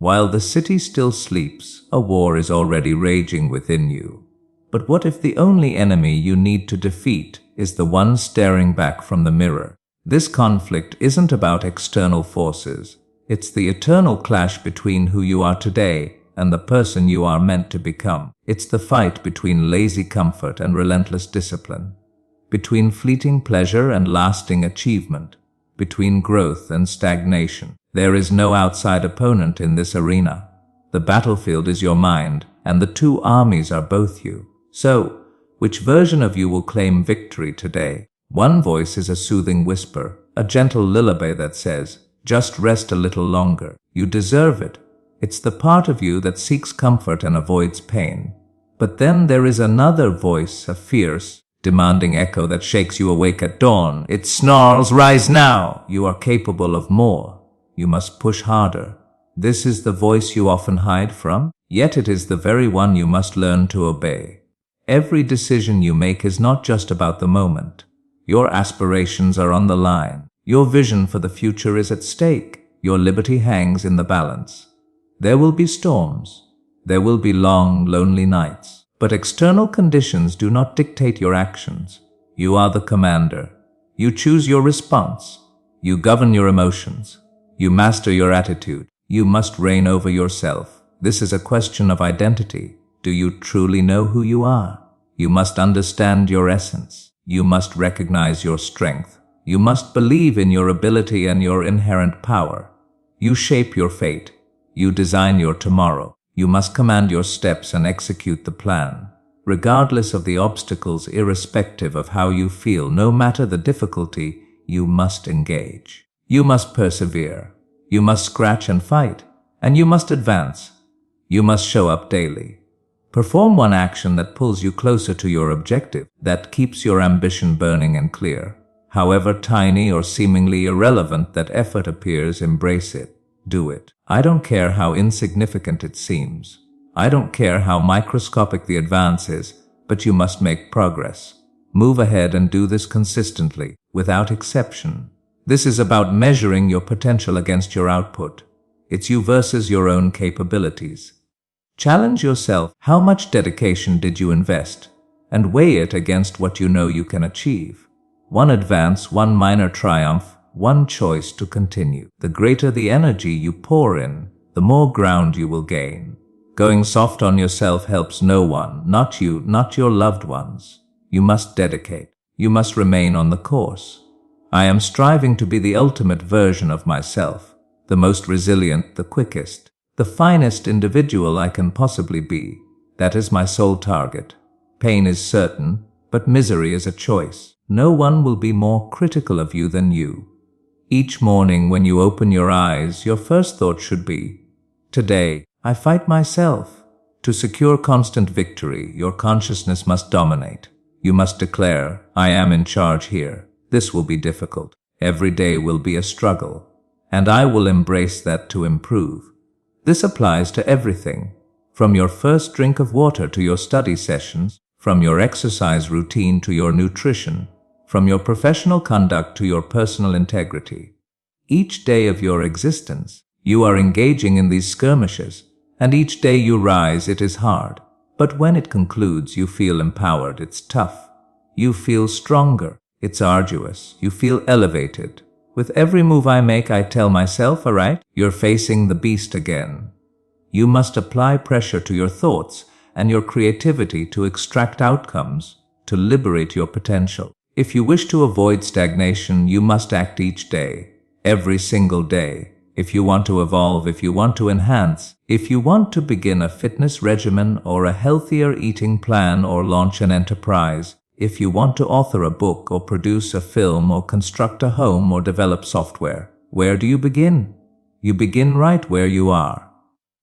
While the city still sleeps, a war is already raging within you. But what if the only enemy you need to defeat is the one staring back from the mirror? This conflict isn't about external forces. It's the eternal clash between who you are today and the person you are meant to become. It's the fight between lazy comfort and relentless discipline, between fleeting pleasure and lasting achievement, between growth and stagnation. There is no outside opponent in this arena. The battlefield is your mind, and the two armies are both you. So, which version of you will claim victory today? One voice is a soothing whisper, a gentle lullaby that says, "Just rest a little longer. You deserve it." It's the part of you that seeks comfort and avoids pain. But then there is another voice, a fierce, demanding echo that shakes you awake at dawn. It snarls, "Rise now! You are capable of more. You must push harder." This is the voice you often hide from, yet it is the very one you must learn to obey. Every decision you make is not just about the moment. Your aspirations are on the line. Your vision for the future is at stake. Your liberty hangs in the balance. There will be storms. There will be long, lonely nights. But external conditions do not dictate your actions. You are the commander. You choose your response. You govern your emotions. You master your attitude. You must reign over yourself. This is a question of identity. Do you truly know who you are? You must understand your essence. You must recognize your strength. You must believe in your ability and your inherent power. You shape your fate. You design your tomorrow. You must command your steps and execute the plan. Regardless of the obstacles, irrespective of how you feel, no matter the difficulty, you must engage. You must persevere. You must scratch and fight. And you must advance. You must show up daily. Perform one action that pulls you closer to your objective, that keeps your ambition burning and clear. However tiny or seemingly irrelevant that effort appears, embrace it. Do it. I don't care how insignificant it seems. I don't care how microscopic the advance is, but you must make progress. Move ahead and do this consistently, without exception. This is about measuring your potential against your output. It's you versus your own capabilities. Challenge yourself. How much dedication did you invest? And weigh it against what you know you can achieve. One advance, one minor triumph, one choice to continue. The greater the energy you pour in, the more ground you will gain. Going soft on yourself helps no one, not you, not your loved ones. You must dedicate. You must remain on the course. I am striving to be the ultimate version of myself, the most resilient, the quickest, the finest individual I can possibly be. That is my sole target. Pain is certain, but misery is a choice. No one will be more critical of you than you. Each morning when you open your eyes, your first thought should be, "Today, I fight myself." To secure constant victory, your consciousness must dominate. You must declare, "I am in charge here." This will be difficult. Every day will be a struggle. And I will embrace that to improve. This applies to everything, from your first drink of water to your study sessions, from your exercise routine to your nutrition, from your professional conduct to your personal integrity. Each day of your existence, you are engaging in these skirmishes, and each day you rise, it is hard. But when it concludes, you feel empowered. It's tough. You feel stronger. It's arduous. You feel elevated. With every move I make, I tell myself, all right, you're facing the beast again. You must apply pressure to your thoughts and your creativity to extract outcomes, to liberate your potential. If you wish to avoid stagnation, you must act each day, every single day. If you want to evolve, if you want to enhance, if you want to begin a fitness regimen or a healthier eating plan or launch an enterprise, if you want to author a book or produce a film or construct a home or develop software, where do you begin? You begin right where you are.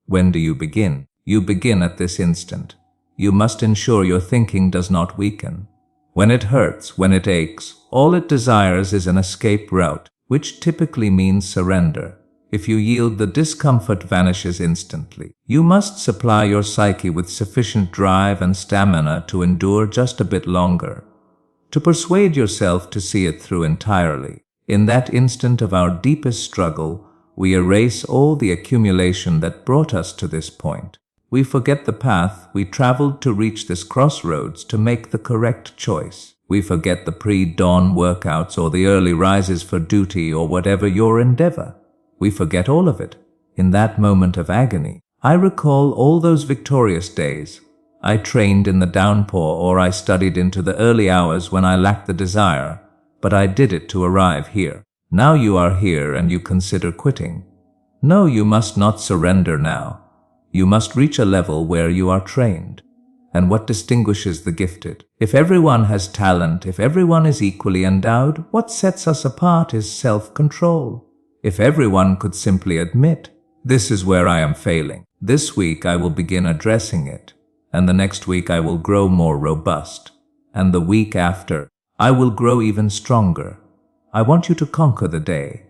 When do you begin? You begin at this instant. You must ensure your thinking does not weaken. When it hurts, when it aches, all it desires is an escape route, which typically means surrender. If you yield, the discomfort vanishes instantly. You must supply your psyche with sufficient drive and stamina to endure just a bit longer, to persuade yourself to see it through entirely. In that instant of our deepest struggle, We erase all the accumulation that brought us to this point. We forget the path we traveled to reach this crossroads to make the correct choice. We forget the pre-dawn workouts or the early rises for duty or whatever your endeavor. We forget all of it. In that moment of agony, I recall all those victorious days. I trained in the downpour or I studied into the early hours when I lacked the desire, but I did it to arrive here. Now you are here and you consider quitting. No, you must not surrender now. You must reach a level where you are trained. And what distinguishes the gifted? If everyone has talent, if everyone is equally endowed, what sets us apart is self-control. If everyone could simply admit, this is where I am failing. This week I will begin addressing it, and the next week I will grow more robust, and the week after I will grow even stronger. I want you to conquer the day.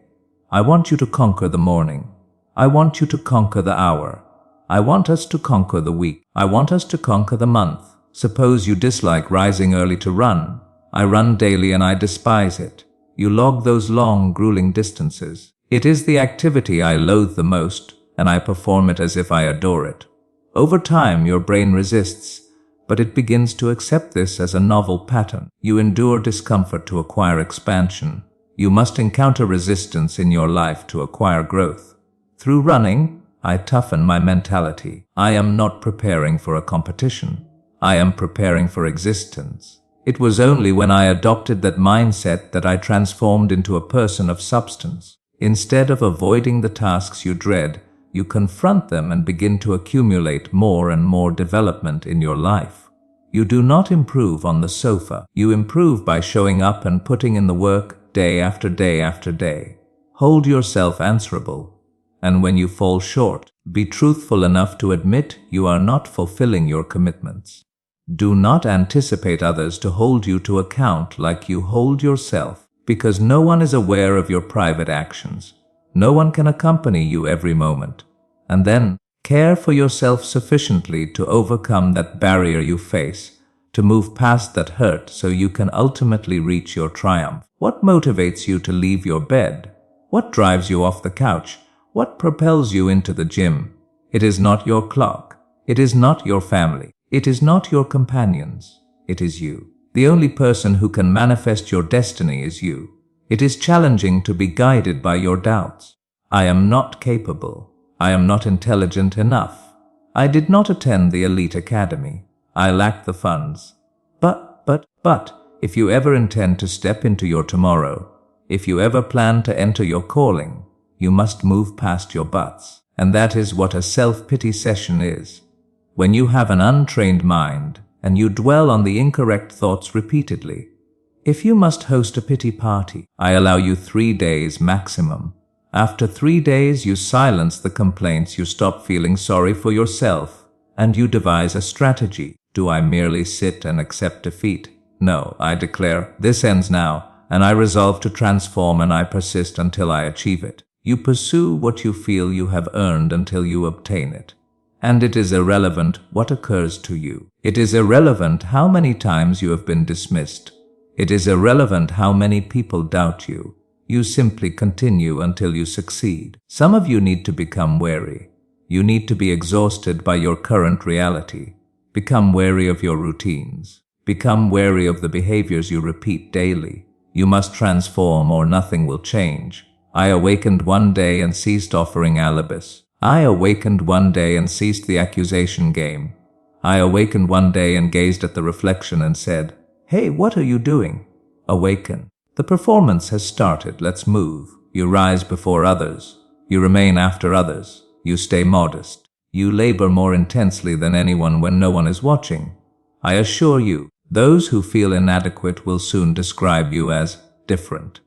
I want you to conquer the morning. I want you to conquer the hour. I want us to conquer the week. I want us to conquer the month. Suppose you dislike rising early to run. I run daily and I despise it. You log those long, grueling distances. It is the activity I loathe the most, and I perform it as if I adore it. Over time, your brain resists, but it begins to accept this as a novel pattern. You endure discomfort to acquire expansion. You must encounter resistance in your life to acquire growth. Through running, I toughen my mentality. I am not preparing for a competition. I am preparing for existence. It was only when I adopted that mindset that I transformed into a person of substance. Instead of avoiding the tasks you dread, you confront them and begin to accumulate more and more development in your life. You do not improve on the sofa. You improve by showing up and putting in the work day after day after day. Hold yourself answerable. And when you fall short, be truthful enough to admit you are not fulfilling your commitments. Do not anticipate others to hold you to account like you hold yourself, because no one is aware of your private actions. No one can accompany you every moment. And then, care for yourself sufficiently to overcome that barrier you face, to move past that hurt so you can ultimately reach your triumph. What motivates you to leave your bed? What drives you off the couch? What propels you into the gym? It is not your clock. It is not your family. It is not your companions. It is you. The only person who can manifest your destiny is you. It is challenging to be guided by your doubts. I am not capable. I am not intelligent enough. I did not attend the elite academy. I lack the funds. But, if you ever intend to step into your tomorrow, if you ever plan to enter your calling, you must move past your buts. And that is what a self-pity session is. When you have an untrained mind and you dwell on the incorrect thoughts repeatedly. If you must host a pity party, I allow you 3 days maximum. After 3 days, you silence the complaints, you stop feeling sorry for yourself, and you devise a strategy. Do I merely sit and accept defeat? No, I declare, this ends now, and I resolve to transform, and I persist until I achieve it. You pursue what you feel you have earned until you obtain it. And it is irrelevant what occurs to you. It is irrelevant how many times you have been dismissed. It is irrelevant how many people doubt you. You simply continue until you succeed. Some of you need to become wary. You need to be exhausted by your current reality. Become wary of your routines. Become wary of the behaviors you repeat daily. You must transform or nothing will change. I awakened one day and ceased offering alibis. I awakened one day and ceased the accusation game. I awakened one day and gazed at the reflection and said, "Hey, what are you doing?" Awaken. The performance has started. Let's move. You rise before others. You remain after others. You stay modest. You labor more intensely than anyone when no one is watching. I assure you, those who feel inadequate will soon describe you as different.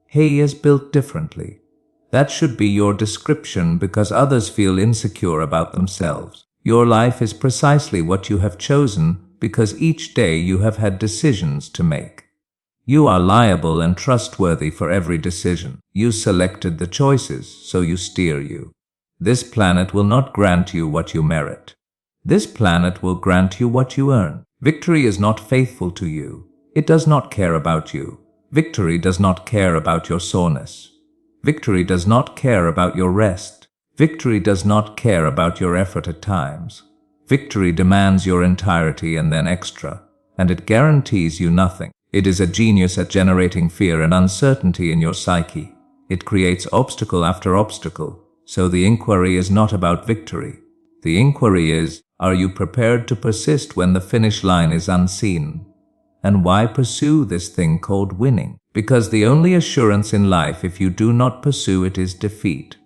He is built differently. That should be your description because others feel insecure about themselves. Your life is precisely what you have chosen because each day you have had decisions to make. You are liable and trustworthy for every decision. You selected the choices, so you steer you. This planet will not grant you what you merit. This planet will grant you what you earn. Victory is not faithful to you. It does not care about you. Victory does not care about your soreness. Victory does not care about your rest. Victory does not care about your effort at times. Victory demands your entirety and then extra, and it guarantees you nothing. It is a genius at generating fear and uncertainty in your psyche. It creates obstacle after obstacle. So the inquiry is not about victory. The inquiry is, are you prepared to persist when the finish line is unseen? And why pursue this thing called winning? Because the only assurance in life if you do not pursue it is defeat.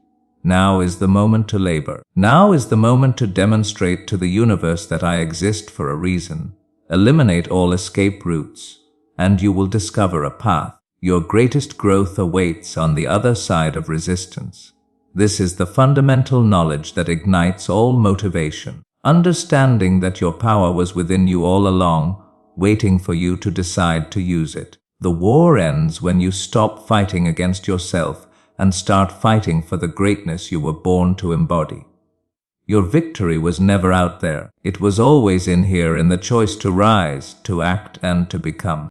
Now is the moment to labor. Now is the moment to demonstrate to the universe that I exist for a reason. Eliminate all escape routes, and you will discover a path. Your greatest growth awaits on the other side of resistance. This is the fundamental knowledge that ignites all motivation. Understanding that your power was within you all along, waiting for you to decide to use it. The war ends when you stop fighting against yourself and start fighting for the greatness you were born to embody. Your victory was never out there. It was always in here, in the choice to rise, to act, and to become.